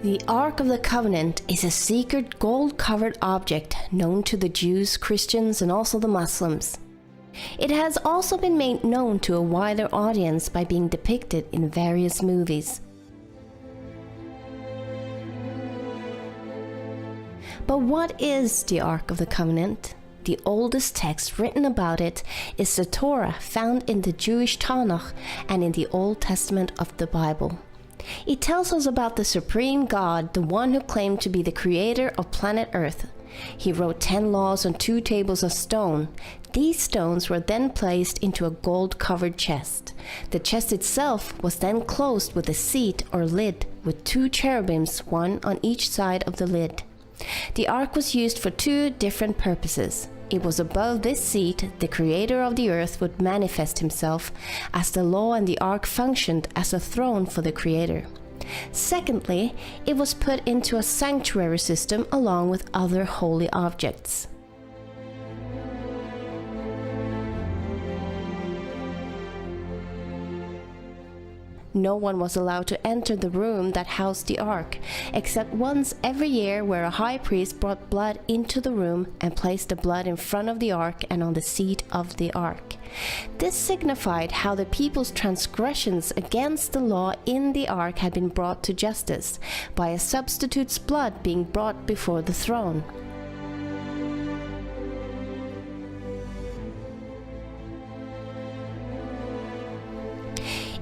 The Ark of the Covenant is a secret gold-covered object known to the Jews, Christians, and also the Muslims. It has also been made known to a wider audience by being depicted in various movies. But what is the Ark of the Covenant? The oldest text written about it is the Torah, found in the Jewish Tanakh and in the Old Testament of the Bible. It tells us about the supreme God, the one who claimed to be the creator of planet Earth. He wrote 10 laws on 2 tables of stone. These stones were then placed into a gold-covered chest. The chest itself was then closed with a seat or lid with 2 cherubims, one on each side of the lid. The ark was used for 2 different purposes. It was above this seat the creator of the earth would manifest himself, as the law and the ark functioned as a throne for the creator. Secondly, it was put into a sanctuary system along with other holy objects. No one was allowed to enter the room that housed the ark, except once every year, where a high priest brought blood into the room and placed the blood in front of the ark and on the seat of the ark. This signified how the people's transgressions against the law in the ark had been brought to justice, by a substitute's blood being brought before the throne.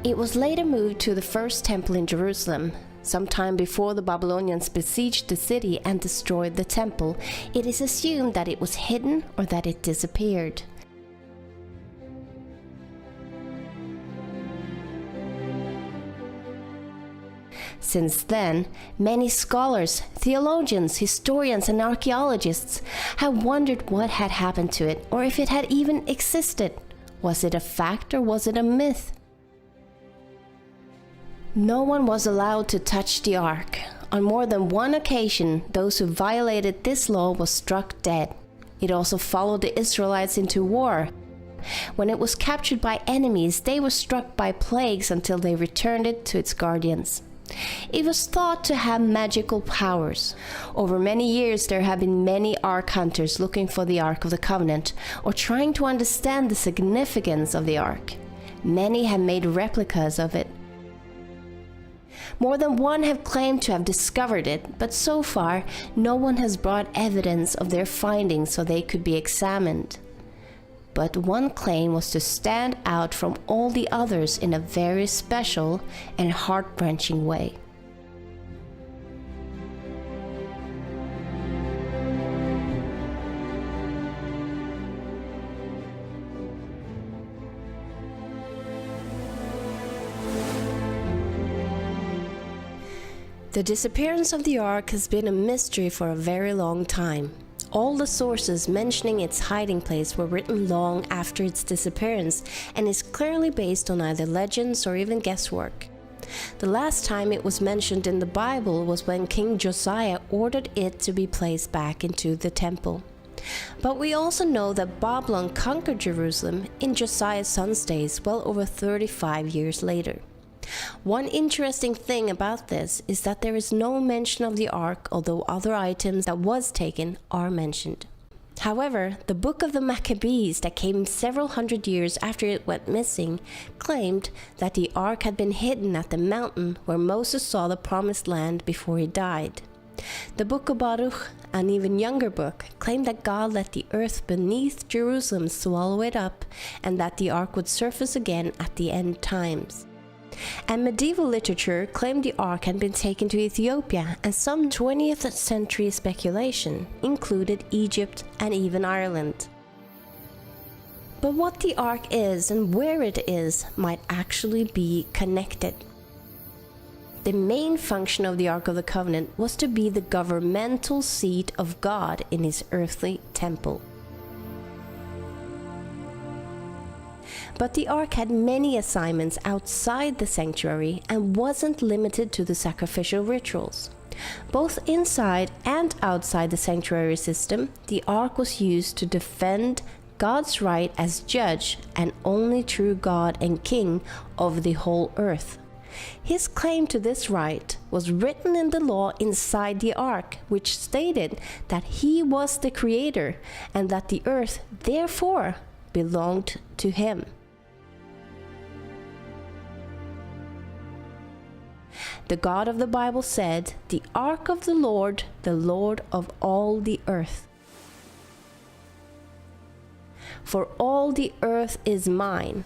It was later moved to the first temple in Jerusalem. Sometime before the Babylonians besieged the city and destroyed the temple, it is assumed that it was hidden or that it disappeared. Since then, many scholars, theologians, historians, and archaeologists have wondered what had happened to it, or if it had even existed. Was it a fact or was it a myth? No one was allowed to touch the ark. On more than one occasion, those who violated this law were struck dead. It also followed the Israelites into war. When it was captured by enemies, they were struck by plagues until they returned it to its guardians. It was thought to have magical powers. Over many years, there have been many ark hunters looking for the Ark of the Covenant, or trying to understand the significance of the ark. Many have made replicas of it. More than one have claimed to have discovered it, but so far, no one has brought evidence of their findings so they could be examined. But one claim was to stand out from all the others in a very special and heart-wrenching way. The disappearance of the ark has been a mystery for a very long time. All the sources mentioning its hiding place were written long after its disappearance and is clearly based on either legends or even guesswork. The last time it was mentioned in the Bible was when King Josiah ordered it to be placed back into the temple. But we also know that Babylon conquered Jerusalem in Josiah's son's days, well over 35 years later. One interesting thing about this is that there is no mention of the ark, although other items that was taken are mentioned. However, the book of the Maccabees that came several hundred years after it went missing claimed that the ark had been hidden at the mountain where Moses saw the promised land before he died. The book of Baruch, an even younger book, claimed that God let the earth beneath Jerusalem swallow it up, and that the ark would surface again at the end times. And medieval literature claimed the ark had been taken to Ethiopia, and some 20th century speculation included Egypt and even Ireland. But what the ark is and where it is might actually be connected. The main function of the Ark of the Covenant was to be the governmental seat of God in his earthly temple. But the ark had many assignments outside the sanctuary and wasn't limited to the sacrificial rituals. Both inside and outside the sanctuary system, the ark was used to defend God's right as judge and only true God and king of the whole earth. His claim to this right was written in the law inside the ark, which stated that he was the creator and that the earth, therefore, belonged to him. The God of the Bible said, "The ark of the Lord of all the earth. For all the earth is mine.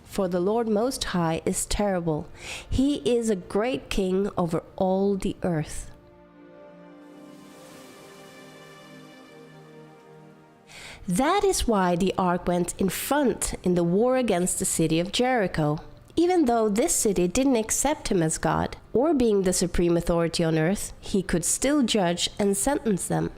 For the Lord Most High is terrible. He is a great king over all the earth." That is why the ark went in front in the war against the city of Jericho. Even though this city didn't accept him as God, or being the supreme authority on earth, he could still judge and sentence them.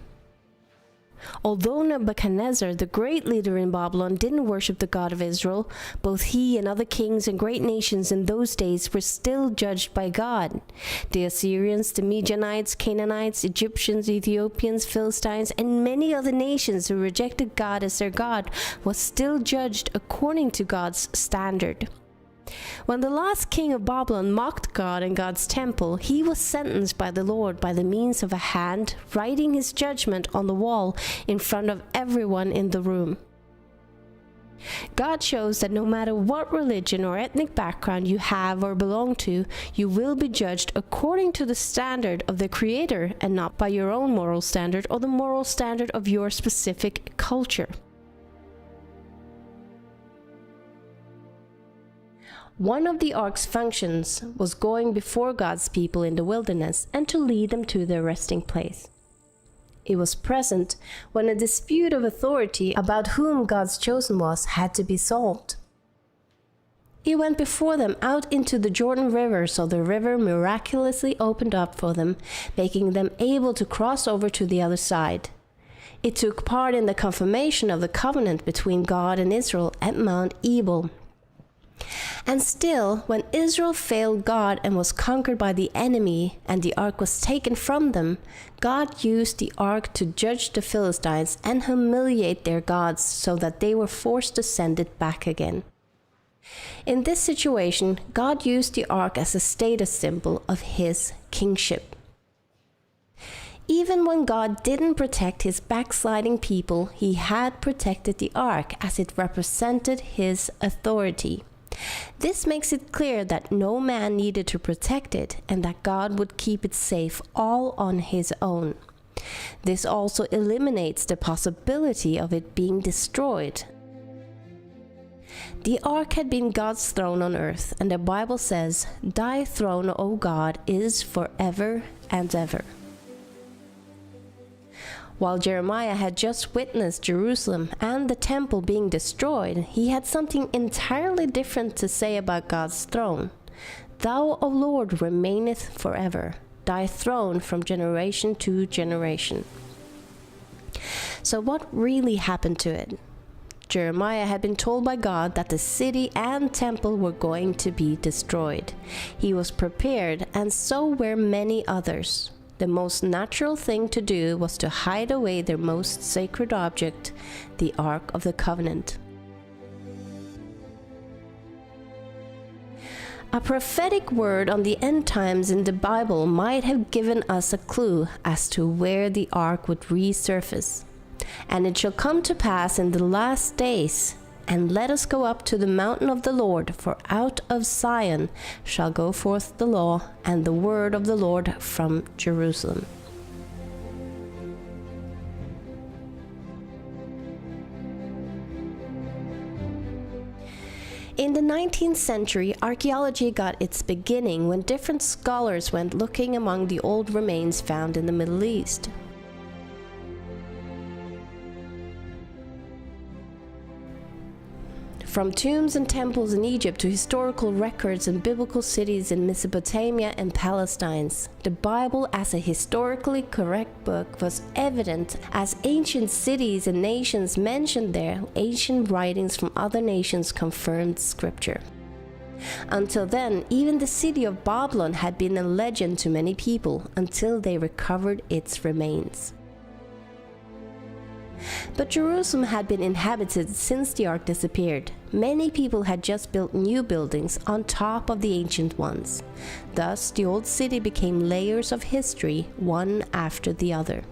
Although Nebuchadnezzar, the great leader in Babylon, didn't worship the God of Israel, both he and other kings and great nations in those days were still judged by God. The Assyrians, the Midianites, Canaanites, Egyptians, Ethiopians, Philistines, and many other nations who rejected God as their God was still judged according to God's standard. When the last king of Babylon mocked God and God's temple, he was sentenced by the Lord by the means of a hand writing his judgment on the wall in front of everyone in the room. God shows that no matter what religion or ethnic background you have or belong to, you will be judged according to the standard of the Creator and not by your own moral standard or the moral standard of your specific culture. One of the ark's functions was going before God's people in the wilderness and to lead them to their resting place. It was present when a dispute of authority about whom God's chosen was had to be solved. It went before them out into the Jordan River, so the river miraculously opened up for them, making them able to cross over to the other side. It took part in the confirmation of the covenant between God and Israel at Mount Ebal. And still, when Israel failed God and was conquered by the enemy, and the ark was taken from them, God used the ark to judge the Philistines and humiliate their gods so that they were forced to send it back again. In this situation, God used the ark as a status symbol of his kingship. Even when God didn't protect his backsliding people, he had protected the ark as it represented his authority. This makes it clear that no man needed to protect it and that God would keep it safe all on his own. This also eliminates the possibility of it being destroyed. The ark had been God's throne on earth, and the Bible says, "Thy throne, O God, is forever and ever." While Jeremiah had just witnessed Jerusalem and the temple being destroyed, he had something entirely different to say about God's throne. "Thou, O Lord, remaineth forever, thy throne from generation to generation." So what really happened to it? Jeremiah had been told by God that the city and temple were going to be destroyed. He was prepared, and so were many others. The most natural thing to do was to hide away their most sacred object, the Ark of the Covenant. A prophetic word on the end times in the Bible might have given us a clue as to where the Ark would resurface. "And it shall come to pass in the last days, and let us go up to the mountain of the Lord, for out of Zion shall go forth the law and the word of the Lord from Jerusalem." In the 19th century, archaeology got its beginning when different scholars went looking among the old remains found in the Middle East. From tombs and temples in Egypt to historical records and biblical cities in Mesopotamia and Palestine, the Bible as a historically correct book was evident as ancient cities and nations mentioned there. Ancient writings from other nations confirmed scripture. Until then, even the city of Babylon had been a legend to many people until they recovered its remains. But Jerusalem had been inhabited since the Ark disappeared. Many people had just built new buildings on top of the ancient ones. Thus, the old city became layers of history, one after the other.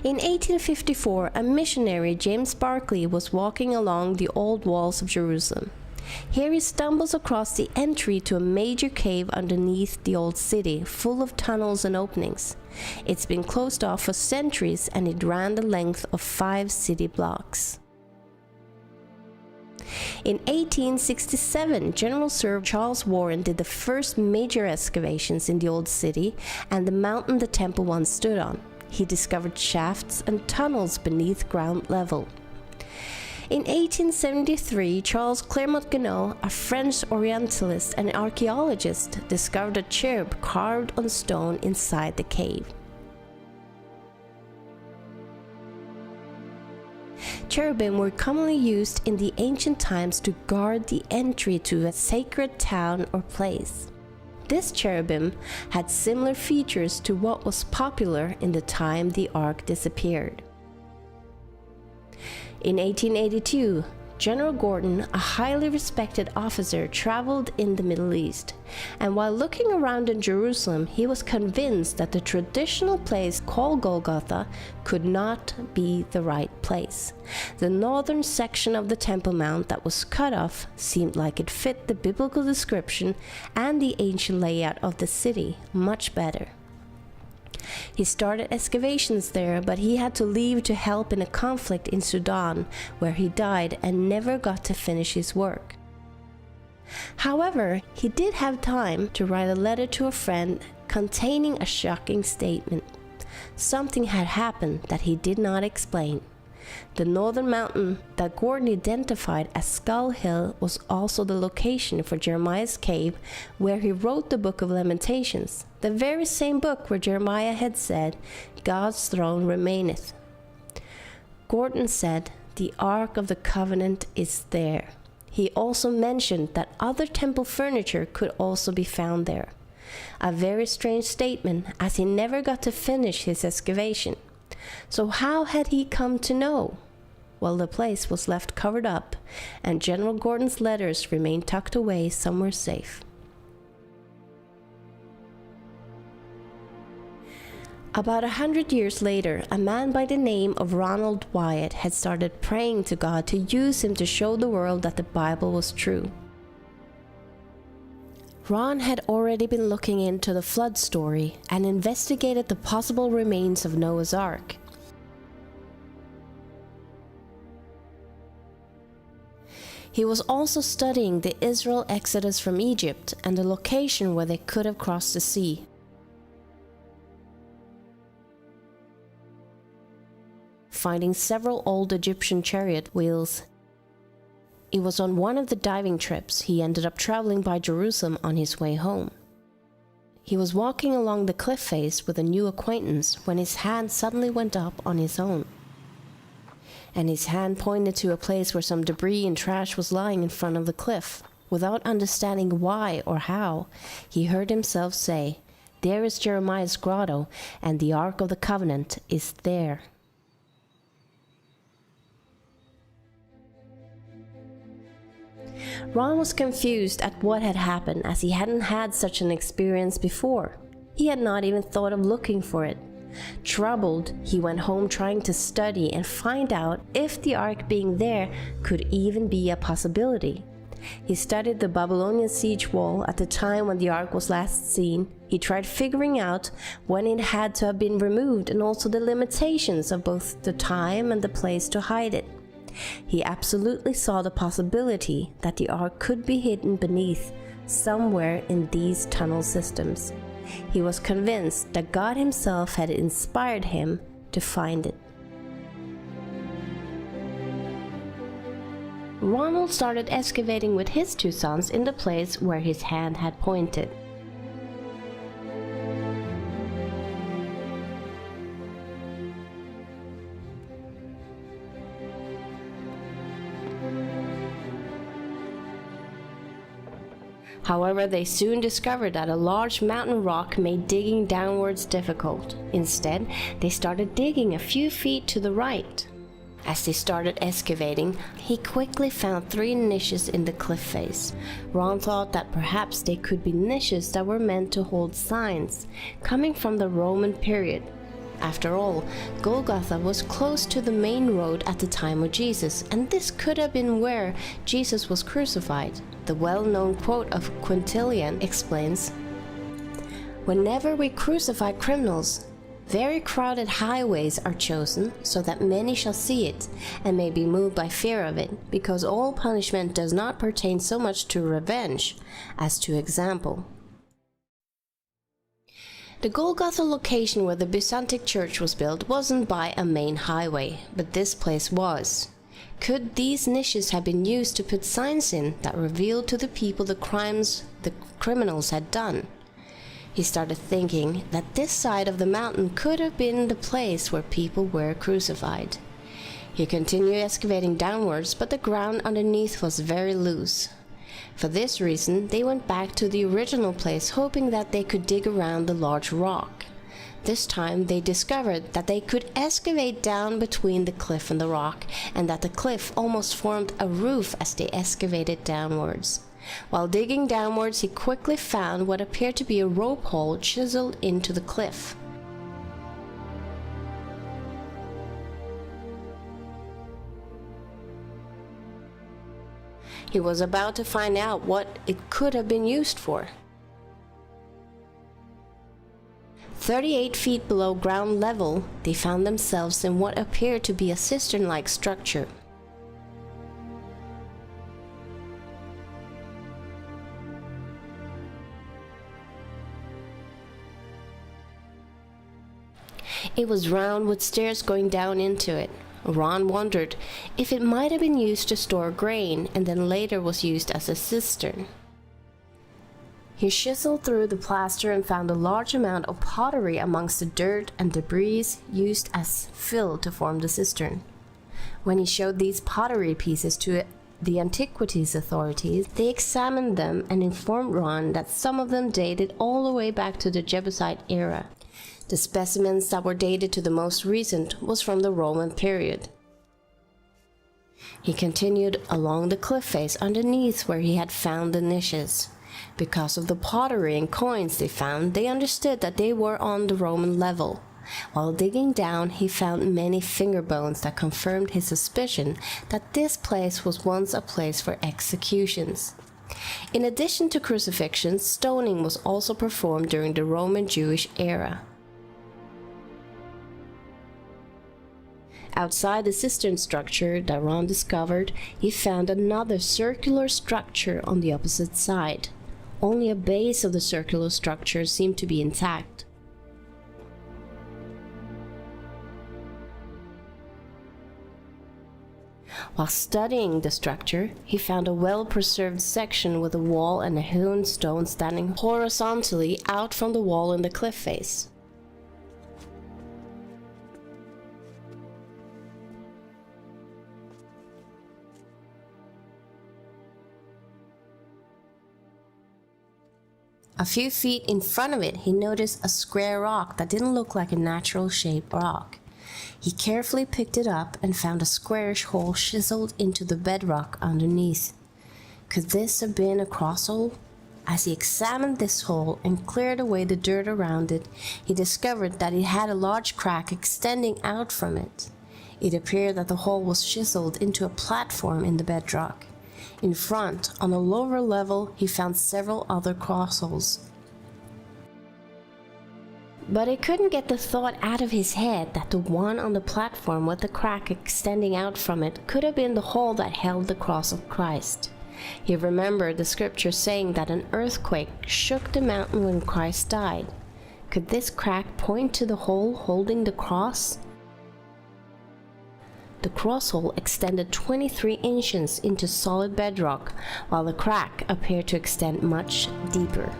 In 1854, a missionary, James Barclay, was walking along the old walls of Jerusalem. Here he stumbles across the entry to a major cave underneath the old city, full of tunnels and openings. It's been closed off for centuries, and it ran the length of 5 city blocks. In 1867, General Sir Charles Warren did the first major excavations in the old city and the mountain the temple once stood on. He discovered shafts and tunnels beneath ground level. In 1873, Charles Clermont-Ganneau, a French Orientalist and archaeologist, discovered a cherub carved on stone inside the cave. Cherubim were commonly used in the ancient times to guard the entry to a sacred town or place. This cherubim had similar features to what was popular in the time the Ark disappeared. In 1882, General Gordon, a highly respected officer, traveled in the Middle East, and while looking around in Jerusalem, he was convinced that the traditional place called Golgotha could not be the right place. The northern section of the Temple Mount that was cut off seemed like it fit the biblical description and the ancient layout of the city much better. He started excavations there, but he had to leave to help in a conflict in Sudan, where he died and never got to finish his work. However, he did have time to write a letter to a friend containing a shocking statement. Something had happened that he did not explain. The northern mountain that Gordon identified as Skull Hill was also the location for Jeremiah's cave, where he wrote the Book of Lamentations, the very same book where Jeremiah had said, "God's throne remaineth." Gordon said, "The Ark of the Covenant is there." He also mentioned that other temple furniture could also be found there. A very strange statement, as he never got to finish his excavation. So how had he come to know? Well, the place was left covered up, and General Gordon's letters remained tucked away somewhere safe. About 100 years later, a man by the name of Ronald Wyatt had started praying to God to use him to show the world that the Bible was true. Ron had already been looking into the flood story and investigated the possible remains of Noah's Ark. He was also studying the Israel exodus from Egypt and the location where they could have crossed the sea. Finding several old Egyptian chariot wheels, it was on one of the diving trips he ended up traveling by Jerusalem on his way home. He was walking along the cliff face with a new acquaintance when his hand suddenly went up on his own. And his hand pointed to a place where some debris and trash was lying in front of the cliff. Without understanding why or how, he heard himself say, "There is Jeremiah's grotto, and the Ark of the Covenant is there." Ron was confused at what had happened, as he hadn't had such an experience before. He had not even thought of looking for it. Troubled, he went home trying to study and find out if the Ark being there could even be a possibility. He studied the Babylonian siege wall at the time when the Ark was last seen. He tried figuring out when it had to have been removed and also the limitations of both the time and the place to hide it. He absolutely saw the possibility that the Ark could be hidden beneath, somewhere in these tunnel systems. He was convinced that God himself had inspired him to find it. Ronald started excavating with his 2 sons in the place where his hand had pointed. However, they soon discovered that a large mountain rock made digging downwards difficult. Instead, they started digging a few feet to the right. As they started excavating, he quickly found 3 niches in the cliff face. Ron thought that perhaps they could be niches that were meant to hold signs, coming from the Roman period. After all, Golgotha was close to the main road at the time of Jesus, and this could have been where Jesus was crucified. The well-known quote of Quintilian explains, "Whenever we crucify criminals, very crowded highways are chosen so that many shall see it and may be moved by fear of it, because all punishment does not pertain so much to revenge as to example." The Golgotha location where the Byzantine church was built wasn't by a main highway, but this place was. Could these niches have been used to put signs in that revealed to the people the crimes the criminals had done? He started thinking that this side of the mountain could have been the place where people were crucified. He continued excavating downwards, but the ground underneath was very loose. For this reason, they went back to the original place, hoping that they could dig around the large rock. This time, they discovered that they could excavate down between the cliff and the rock, and that the cliff almost formed a roof as they excavated downwards. While digging downwards, he quickly found what appeared to be a rope hole chiseled into the cliff. He was about to find out what it could have been used for. 38 feet below ground level, they found themselves in what appeared to be a cistern-like structure. It was round with stairs going down into it. Ron wondered if it might have been used to store grain and then later was used as a cistern. He chiseled through the plaster and found a large amount of pottery amongst the dirt and debris used as fill to form the cistern. When he showed these pottery pieces to the antiquities authorities, they examined them and informed Ron that some of them dated all the way back to the Jebusite era. The specimens that were dated to the most recent was from the Roman period. He continued along the cliff face underneath where he had found the niches. Because of the pottery and coins they found, they understood that they were on the Roman level. While digging down, he found many finger bones that confirmed his suspicion that this place was once a place for executions. In addition to crucifixions, stoning was also performed during the Roman Jewish era. Outside the cistern structure that Ron discovered, he found another circular structure on the opposite side. Only a base of the circular structure seemed to be intact. While studying the structure, he found a well-preserved section with a wall and a hewn stone standing horizontally out from the wall in the cliff face. A few feet in front of it, he noticed a square rock that didn't look like a natural shaped rock. He carefully picked it up and found a squarish hole chiseled into the bedrock underneath. Could this have been a cross hole? As he examined this hole and cleared away the dirt around it, he discovered that it had a large crack extending out from it. It appeared that the hole was chiseled into a platform in the bedrock. In front, on a lower level, he found several other cross holes. But he couldn't get the thought out of his head that the one on the platform with the crack extending out from it could have been the hole that held the cross of Christ. He remembered the scripture saying that an earthquake shook the mountain when Christ died. Could this crack point to the hole holding the cross? The cross hole extended 23 inches into solid bedrock, while the crack appeared to extend much deeper.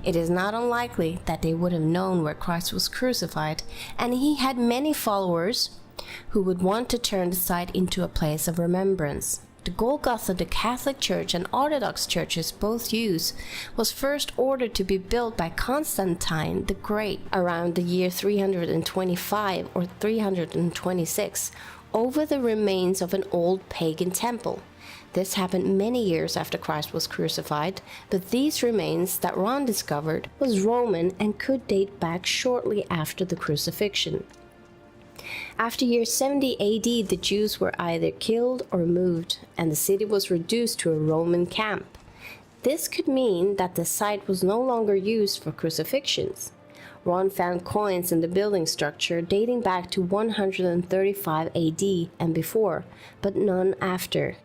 It is not unlikely that they would have known where Christ was crucified, and he had many followers who would want to turn the site into a place of remembrance. The Golgotha the Catholic Church and Orthodox churches both use was first ordered to be built by Constantine the Great around the year 325 or 326 over the remains of an old pagan temple. This happened many years after Christ was crucified, but these remains that Ron discovered was Roman and could date back shortly after the crucifixion. After year 70 AD, the Jews were either killed or moved, and the city was reduced to a Roman camp. This could mean that the site was no longer used for crucifixions. Ron found coins in the building structure dating back to 135 AD and before, but none after.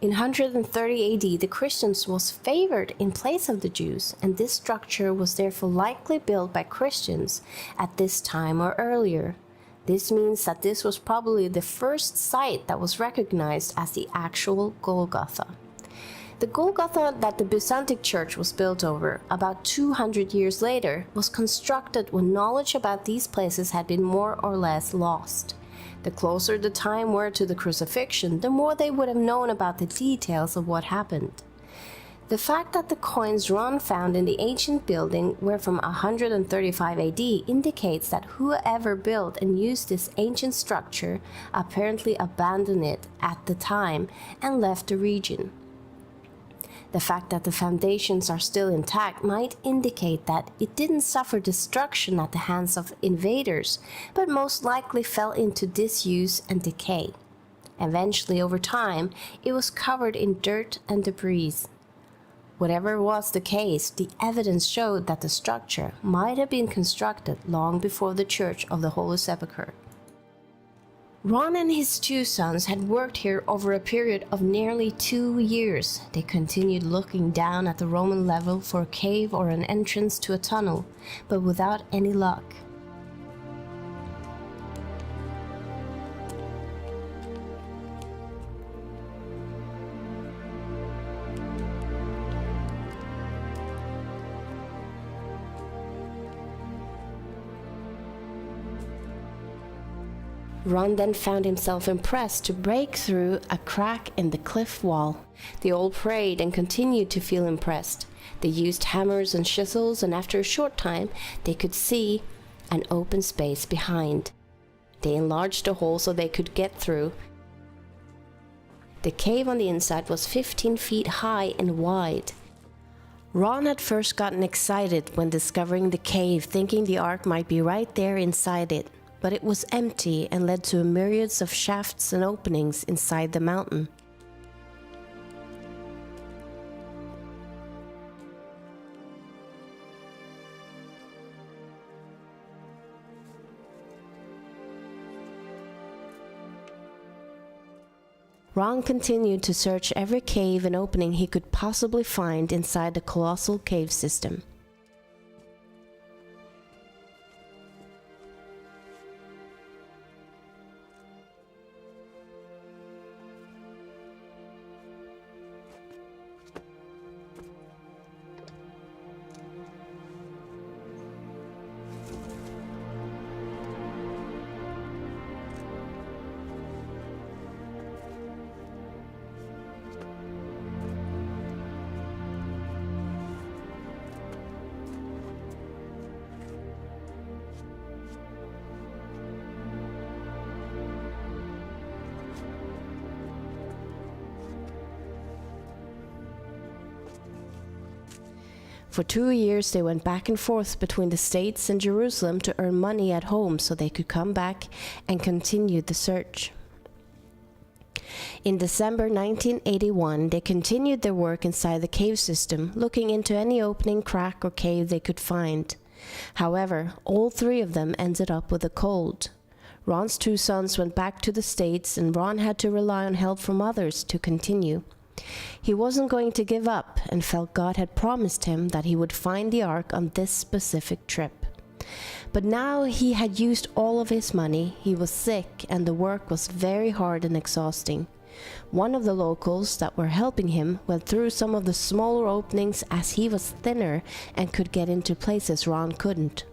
In 130 AD, the Christians was favored in place of the Jews, and this structure was therefore likely built by Christians at this time or earlier. This means that this was probably the first site that was recognized as the actual Golgotha. The Golgotha that the Byzantine Church was built over about 200 years later was constructed when knowledge about these places had been more or less lost. The closer the time were to the crucifixion, the more they would have known about the details of what happened. The fact that the coins Ron found in the ancient building were from 135 AD indicates that whoever built and used this ancient structure apparently abandoned it at the time and left the region. The fact that the foundations are still intact might indicate that it didn't suffer destruction at the hands of invaders, but most likely fell into disuse and decay. Eventually, over time, it was covered in dirt and debris. Whatever was the case, the evidence showed that the structure might have been constructed long before the Church of the Holy Sepulchre. Ron and his two sons had worked here over a period of nearly 2 years. They continued looking down at the Roman level for a cave or an entrance to a tunnel, but without any luck. Ron then found himself impressed to break through a crack in the cliff wall. They all prayed and continued to feel impressed. They used hammers and chisels, and after a short time, they could see an open space behind. They enlarged the hole so they could get through. The cave on the inside was 15 feet high and wide. Ron had first gotten excited when discovering the cave, thinking the Ark might be right there inside it. But it was empty and led to myriads of shafts and openings inside the mountain. Ron continued to search every cave and opening he could possibly find inside the colossal cave system. For 2 years they went back and forth between the States and Jerusalem to earn money at home so they could come back and continue the search. In December 1981, they continued their work inside the cave system, looking into any opening, crack, or cave they could find. However, all 3 of them ended up with a cold. Ron's 2 sons went back to the States, and Ron had to rely on help from others to continue. He wasn't going to give up and felt God had promised him that he would find the Ark on this specific trip. But now he had used all of his money, he was sick, and the work was very hard and exhausting. One of the locals that were helping him went through some of the smaller openings as he was thinner and could get into places Ron couldn't.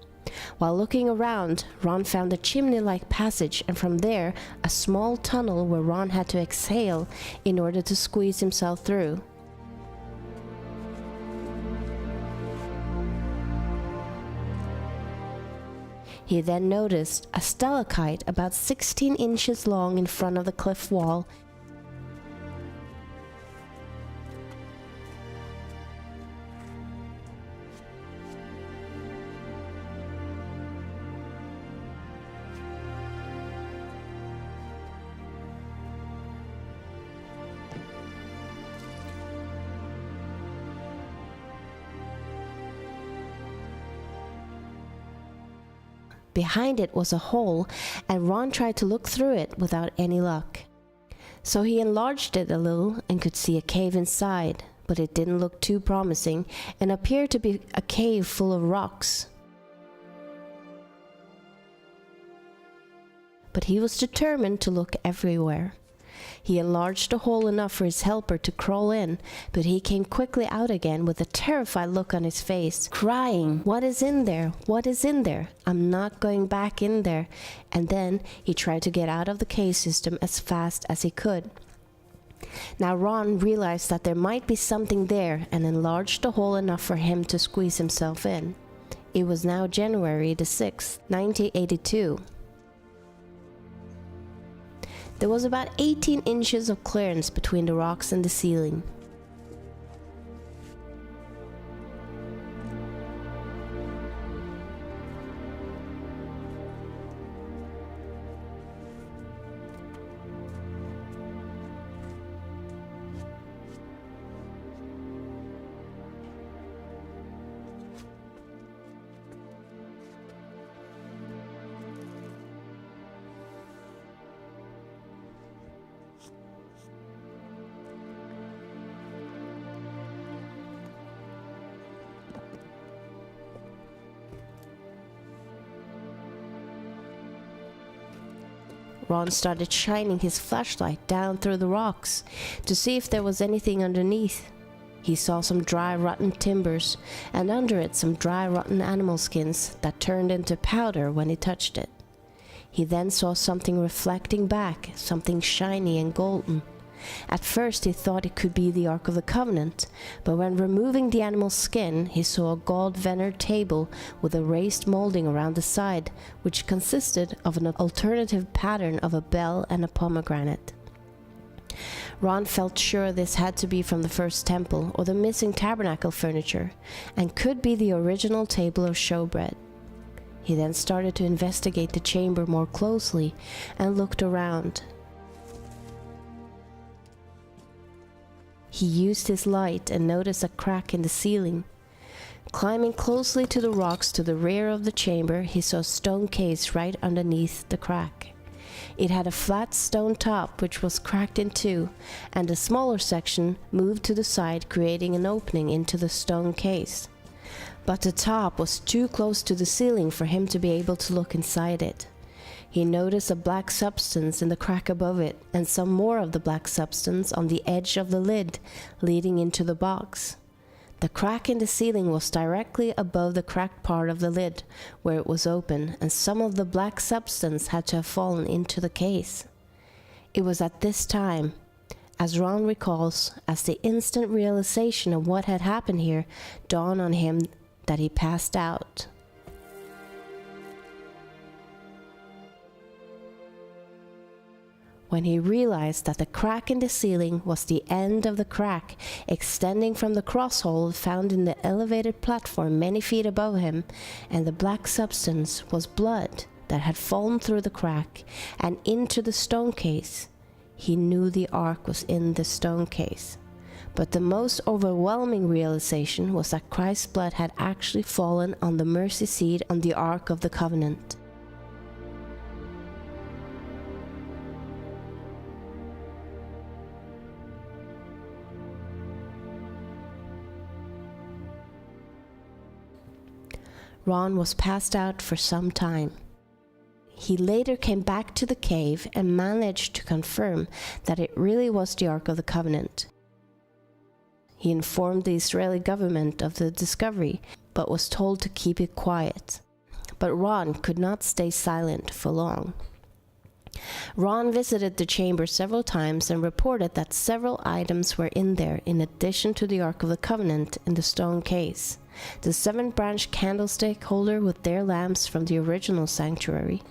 While looking around, Ron found a chimney-like passage, and from there, a small tunnel where Ron had to exhale in order to squeeze himself through. He then noticed a stalactite about 16 inches long in front of the cliff wall. Behind it was a hole, and Ron tried to look through it without any luck. So he enlarged it a little and could see a cave inside, but it didn't look too promising and appeared to be a cave full of rocks. But he was determined to look everywhere. He enlarged the hole enough for his helper to crawl in, but he came quickly out again with a terrified look on his face, crying, "What is in there? What is in there? I'm not going back in there." And then he tried to get out of the cave system as fast as he could. Now Ron realized that there might be something there and enlarged the hole enough for him to squeeze himself in. It was now January the 6th, 1982. There was about 18 inches of clearance between the rocks and the ceiling. Ron started shining his flashlight down through the rocks to see if there was anything underneath. He saw some dry, rotten timbers, and under it some dry, rotten animal skins that turned into powder when he touched it. He then saw something reflecting back, something shiny and golden. At first he thought it could be the Ark of the Covenant, but when removing the animal's skin, he saw a gold veneered table with a raised molding around the side, which consisted of an alternative pattern of a bell and a pomegranate. Ron felt sure this had to be from the first temple or the missing tabernacle furniture, and could be the original table of showbread. He then started to investigate the chamber more closely and looked around. He used his light and noticed a crack in the ceiling. Climbing closely to the rocks to the rear of the chamber, he saw a stone case right underneath the crack. It had a flat stone top which was cracked in two, and a smaller section moved to the side, creating an opening into the stone case. But the top was too close to the ceiling for him to be able to look inside it. He noticed a black substance in the crack above it, and some more of the black substance on the edge of the lid, leading into the box. The crack in the ceiling was directly above the cracked part of the lid, where it was open, and some of the black substance had to have fallen into the case. It was at this time, as Ron recalls, as the instant realization of what had happened here dawned on him, that he passed out. When he realized that the crack in the ceiling was the end of the crack extending from the crosshole found in the elevated platform many feet above him, and the black substance was blood that had fallen through the crack and into the stone case, he knew the Ark was in the stone case. But the most overwhelming realization was that Christ's blood had actually fallen on the mercy seat on the Ark of the Covenant. Ron was passed out for some time. He later came back to the cave and managed to confirm that it really was the Ark of the Covenant. He informed the Israeli government of the discovery, but was told to keep it quiet. But Ron could not stay silent for long. Ron visited the chamber several times and reported that several items were in there in addition to the Ark of the Covenant in the stone case. The 7-branch candlestick holder with their lamps from the original sanctuary,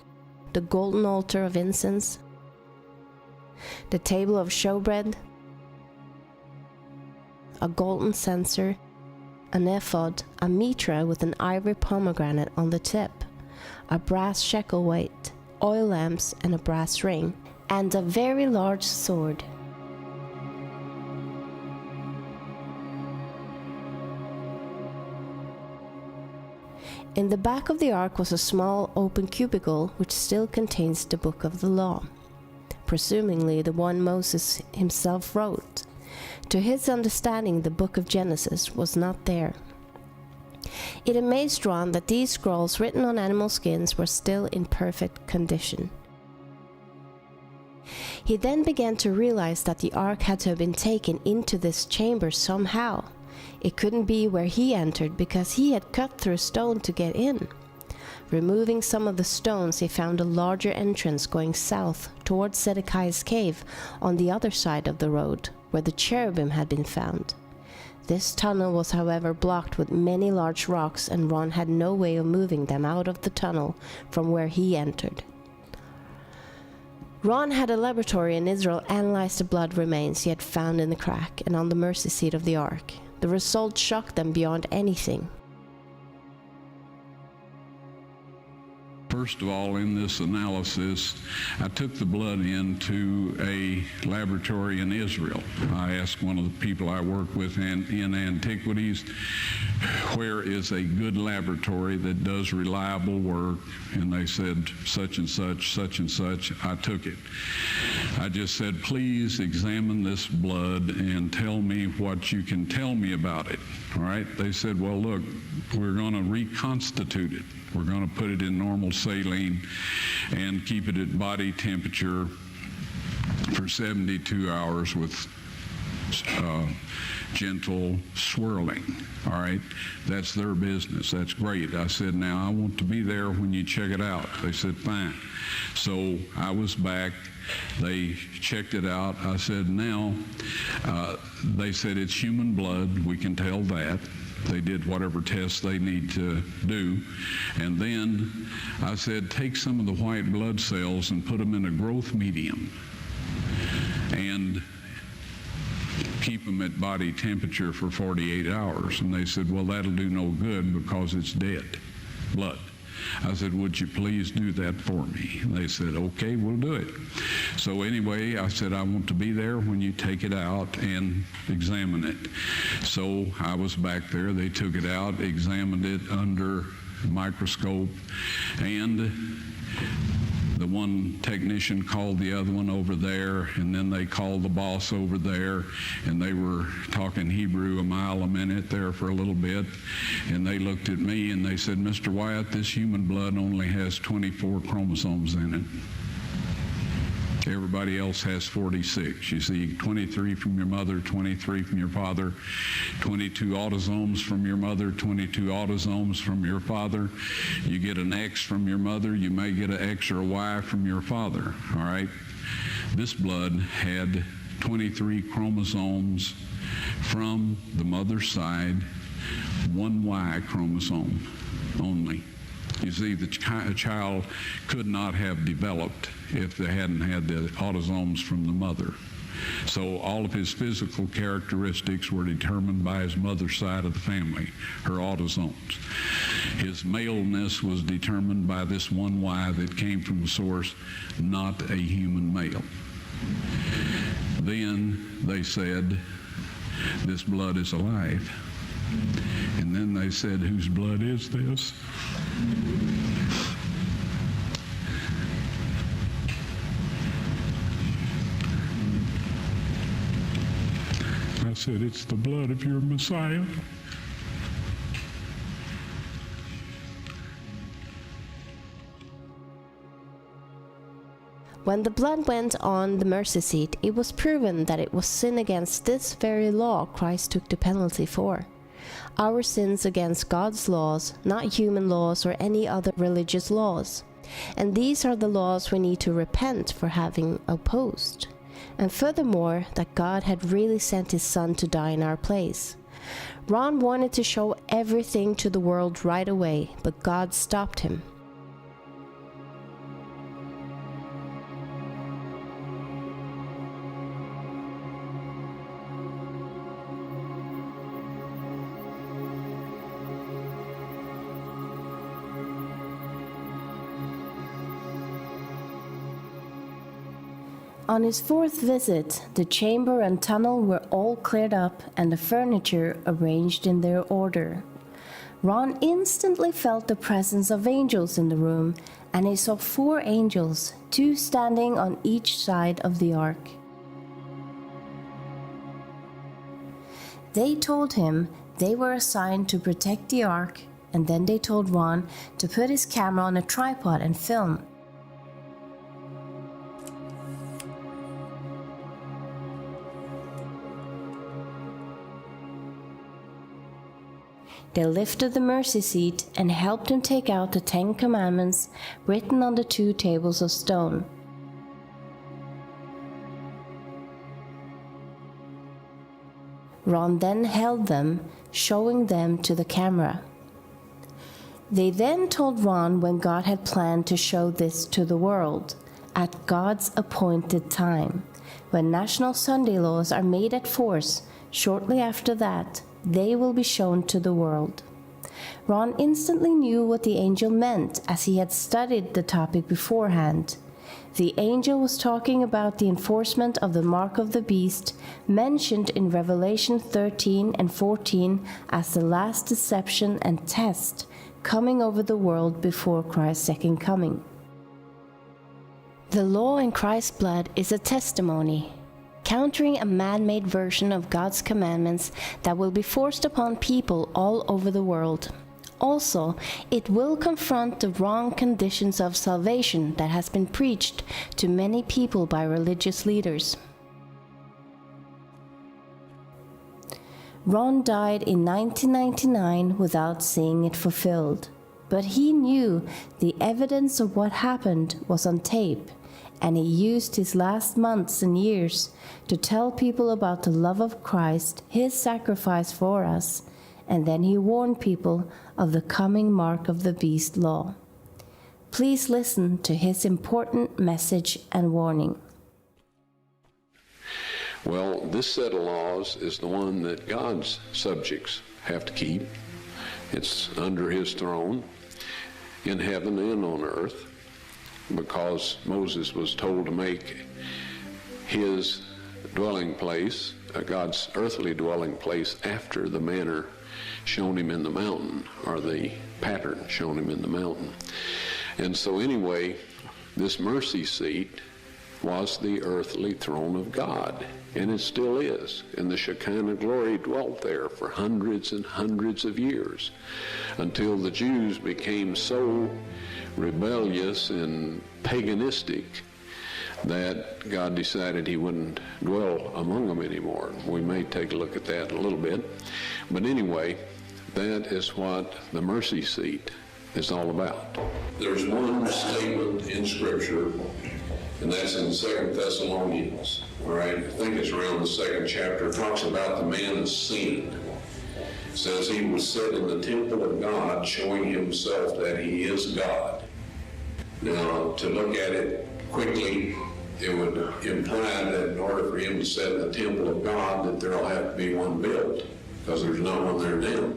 the golden altar of incense, the table of showbread, a golden censer, an ephod, a mitra with an ivory pomegranate on the tip, a brass shekel weight, oil lamps and a brass ring, and a very large sword. In the back of the ark was a small open cubicle which still contains the book of the law, presumably the one Moses himself wrote. To his understanding, the book of Genesis was not there. It amazed Ron that these scrolls written on animal skins were still in perfect condition. He then began to realize that the ark had to have been taken into this chamber somehow. It couldn't be where he entered because he had cut through stone to get in. Removing some of the stones, he found a larger entrance going south towards Zedekiah's cave on the other side of the road, where the cherubim had been found. This tunnel was however blocked with many large rocks, and Ron had no way of moving them out of the tunnel from where he entered. Ron had a laboratory in Israel analyze the blood remains he had found in the crack and on the mercy seat of the ark. The results shocked them beyond anything. First of all, in this analysis, I took the blood into a laboratory in Israel. I asked one of the people I work with in antiquities, where is a good laboratory that does reliable work? And they said, such and such, such and such. I took it. I just said, please examine this blood and tell me what you can tell me about it. All right? They said, well, look, we're going to reconstitute it. We're going to put it in normal saline and keep it at body temperature for 72 hours with gentle swirling. All right, that's their business. That's great. I said, now I want to be there when you check it out. They said, fine. So I was back. They checked it out. I said, now, they said it's human blood. We can tell that. They did whatever tests they need to do. And then I said, take some of the white blood cells and put them in a growth medium and keep them at body temperature for 48 hours. And they said, well, that'll do no good because it's dead blood. I said, would you please do that for me? And they said, okay, we'll do it. So anyway, I said, I want to be there when you take it out and examine it. So I was back there. They took it out, examined it under a microscope, and the one technician called the other one over there, and then they called the boss over there, and they were talking Hebrew a mile a minute there for a little bit, and they looked at me and they said, Mr. Wyatt, this human blood only has 24 chromosomes in it. Everybody else has 46. You see, 23 from your mother, 23 from your father, 22 autosomes from your mother, 22 autosomes from your father. You get an X from your mother, you may get an X or a Y from your father, all right? This blood had 23 chromosomes from the mother's side, one Y chromosome only. You see, the child could not have developed if they hadn't had the autosomes from the mother. So all of his physical characteristics were determined by his mother's side of the family, her autosomes. His maleness was determined by this one Y that came from the source, not a human male. Then they said, this blood is alive. And then they said, whose blood is this? I said, it's the blood of your Messiah. When the blood went on the mercy seat, it was proven that it was sin against this very law Christ took the penalty for. Our sins against God's laws, not human laws or any other religious laws. And these are the laws we need to repent for having opposed. And furthermore, that God had really sent his Son to die in our place. Ron wanted to show everything to the world right away, but God stopped him. On his fourth visit, the chamber and tunnel were all cleared up and the furniture arranged in their order. Ron instantly felt the presence of angels in the room, and he saw 4 angels, 2 standing on each side of the ark. They told him they were assigned to protect the ark, and then they told Ron to put his camera on a tripod and film. They lifted the mercy seat and helped him take out the 10 commandments written on the 2 tables of stone. Ron then held them, showing them to the camera. They then told Ron when God had planned to show this to the world, at God's appointed time. When national Sunday laws are made at force, shortly after that, they will be shown to the world. Ron instantly knew what the angel meant, as he had studied the topic beforehand. The angel was talking about the enforcement of the mark of the beast, mentioned in Revelation 13 and 14 as the last deception and test coming over the world before Christ's second coming. The law in Christ's blood is a testimony, countering a man-made version of God's commandments that will be forced upon people all over the world. Also, it will confront the wrong conditions of salvation that has been preached to many people by religious leaders. Ron died in 1999 without seeing it fulfilled, but he knew the evidence of what happened was on tape, and he used his last months and years to tell people about the love of Christ, his sacrifice for us, and then he warned people of the coming mark of the beast law. Please listen to his important message and warning. Well, this set of laws is the one that God's subjects have to keep. It's under his throne in heaven and on earth, because Moses was told to make his dwelling place, God's earthly dwelling place, after the manner shown him in the mountain, or the pattern shown him in the mountain. And so anyway, this mercy seat was the earthly throne of God, and it still is. And the Shekinah glory dwelt there for hundreds and hundreds of years, until the Jews became so rebellious and paganistic that God decided he wouldn't dwell among them anymore. We may take a look at that in a little bit. But anyway, that is what the mercy seat is all about. There's one statement in Scripture, and that's in 2 Thessalonians. All right, I think it's around the 2nd chapter. It talks about the man of sin. It says he was set in the temple of God, showing himself that he is God. Now, to look at it quickly, it would imply that in order for him to set in the temple of God, that there'll have to be one built, because there's no one there now.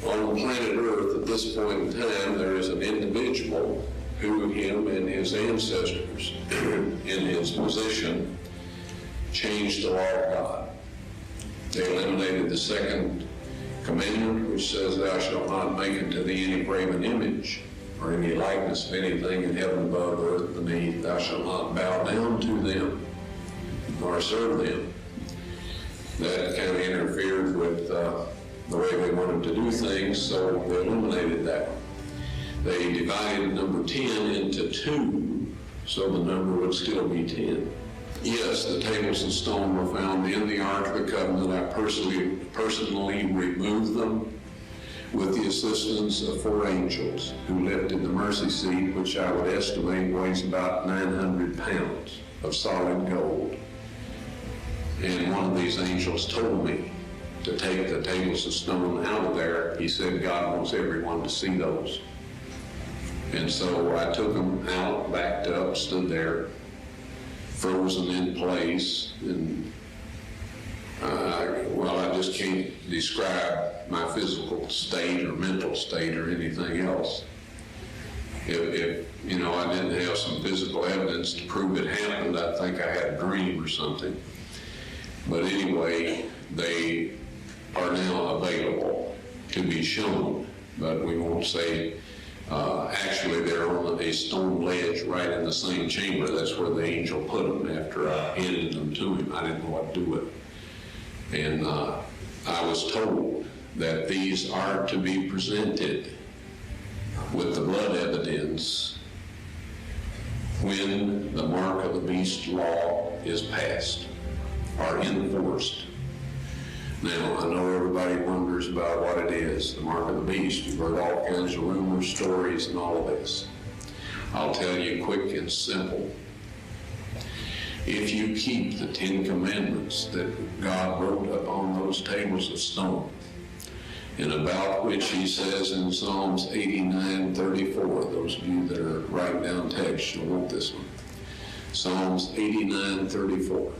On planet Earth, at this point in time, there is an individual who him and his ancestors, in his position, changed the law of God. They eliminated the second commandment, which says, "Thou shalt not make unto thee any graven image, or any likeness of anything in heaven above, earth beneath. Thou shalt not bow down to them, nor serve them." That kind of interfered with the way they wanted to do things, so they eliminated that. They divided number 10 into 2, so the number would still be 10. Yes, the tables of stone were found in the Ark of the Covenant. I personally removed them with the assistance of 4 angels who lifted the mercy seat, which I would estimate weighs about 900 pounds of solid gold. And one of these angels told me to take the tables of stone out of there. He said God wants everyone to see those. And so I took them out, backed up, stood there, frozen in place, and I just can't describe my physical state or mental state or anything else. If I didn't have some physical evidence to prove it happened, I think I had a dream or something. But anyway, they are now available to be shown, but we won't say. Actually, they're on a stone ledge right in the same chamber. That's where the angel put them after I handed them to him. I didn't know what to do with them. And I was told that these are to be presented with the blood evidence when the mark of the beast law is passed or enforced. Now, I know everybody wonders about what it is, the mark of the beast. You've heard all kinds of rumors, stories, and all of this. I'll tell you quick and simple. If you keep the 10 Commandments that God wrote upon those tables of stone, and about which he says in Psalms 89:34, those of you that are writing down text, you'll want this one. Psalms 89:34.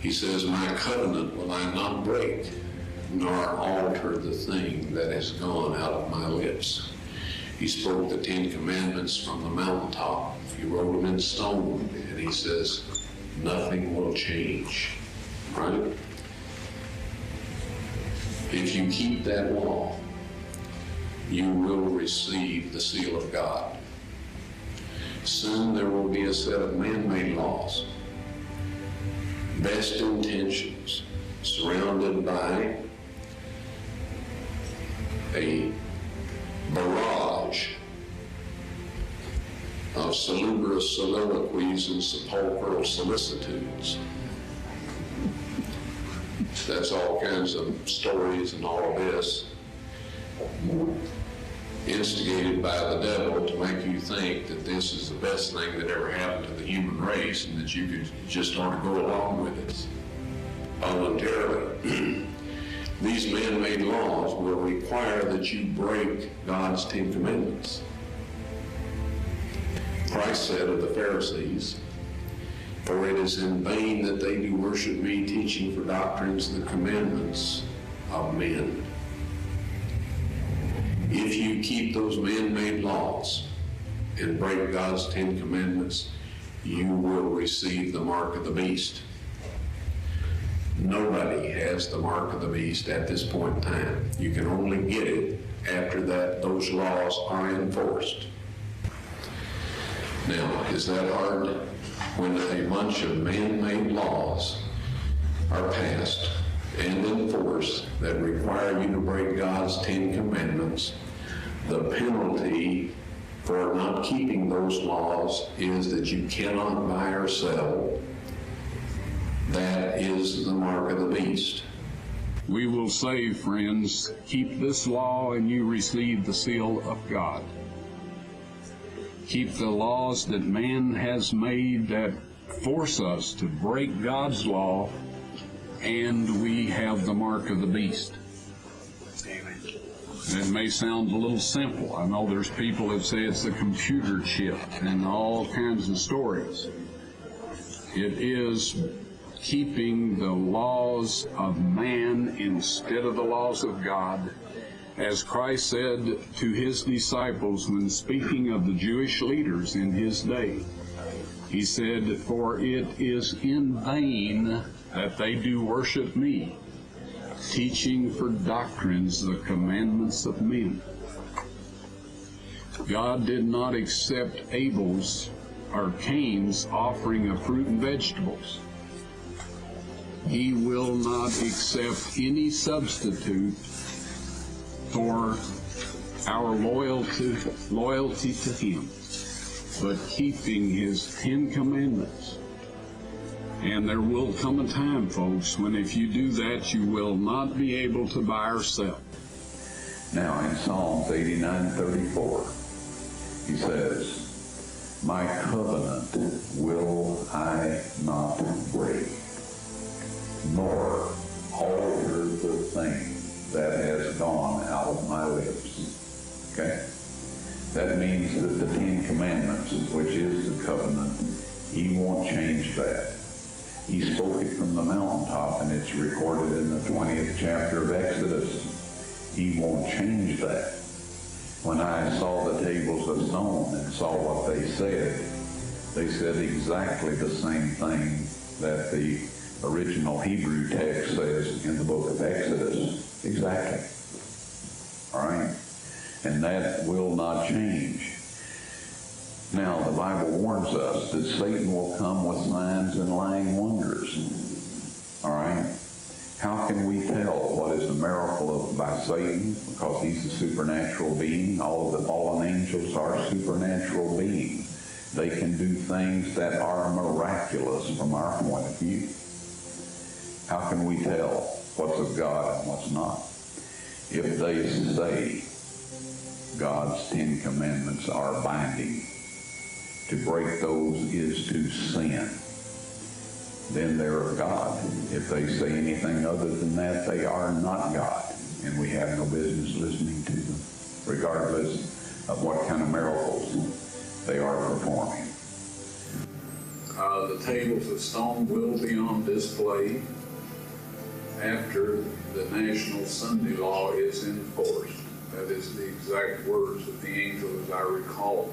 He says, my covenant will I not break, nor alter the thing that has gone out of my lips. He spoke the 10 Commandments from the mountaintop. He wrote them in stone, and he says, nothing will change, right? If you keep that law, you will receive the seal of God. Soon there will be a set of man-made laws, best intentions, surrounded by a barrage of salubrious soliloquies and sepulchral solicitudes. That's all kinds of stories and all of this instigated by the devil to make you think that this is the best thing that ever happened to the human race and that you could just ought to go along with it voluntarily. These man-made laws will require that you break God's 10 Commandments. Christ said of the Pharisees, for it is in vain that they do worship me, teaching for doctrines the commandments of men. If you keep those man-made laws and break God's 10 Commandments, you will receive the mark of the beast. Nobody has the mark of the beast at this point in time. You can only get it after that those laws are enforced. Now, is that hard? When a bunch of man-made laws are passed and enforced that require you to break God's 10 Commandments, the penalty for not keeping those laws is that you cannot buy or sell. That is the mark of the beast. We will say, friends, keep this law and you receive the seal of God. Keep the laws that man has made that force us to break God's law, and we have the mark of the beast. It may sound a little simple. I know there's people that say it's the computer chip and all kinds of stories. It is keeping the laws of man instead of the laws of God. As Christ said to his disciples when speaking of the Jewish leaders in his day, he said, for it is in vain that they do worship me, teaching for doctrines the commandments of men. God did not accept Abel's or Cain's offering of fruit and vegetables. He will not accept any substitute for our loyalty to Him, but keeping His 10 Commandments. And there will come a time, folks, when if you do that, you will not be able to buy or sell. Now in Psalms 89:34, he says, "My covenant will I not break, nor alter the thing that has gone out of my lips." Okay? That means that the 10 Commandments, which is the covenant, He won't change that. He spoke it from the mountaintop, and it's recorded in the 20th chapter of Exodus. He won't change that. When I saw the tables of stone and saw what they said exactly the same thing that the original Hebrew text says in the book of Exodus. Exactly. All right? And that will not change. Now, the Bible warns us that Satan will come with signs and lying wonders. All right? How can we tell what is a miracle by Satan? Because he's a supernatural being. All of the fallen angels are supernatural beings. They can do things that are miraculous from our point of view. How can we tell what's of God and what's not? If they say God's 10 Commandments are binding, to break those is to sin, then they're of God. If they say anything other than that, they are not God, and we have no business listening to them, regardless of what kind of miracles they are performing. The tables of stone will be on display after the National Sunday Law is enforced. That is the exact words of the angel as I recall.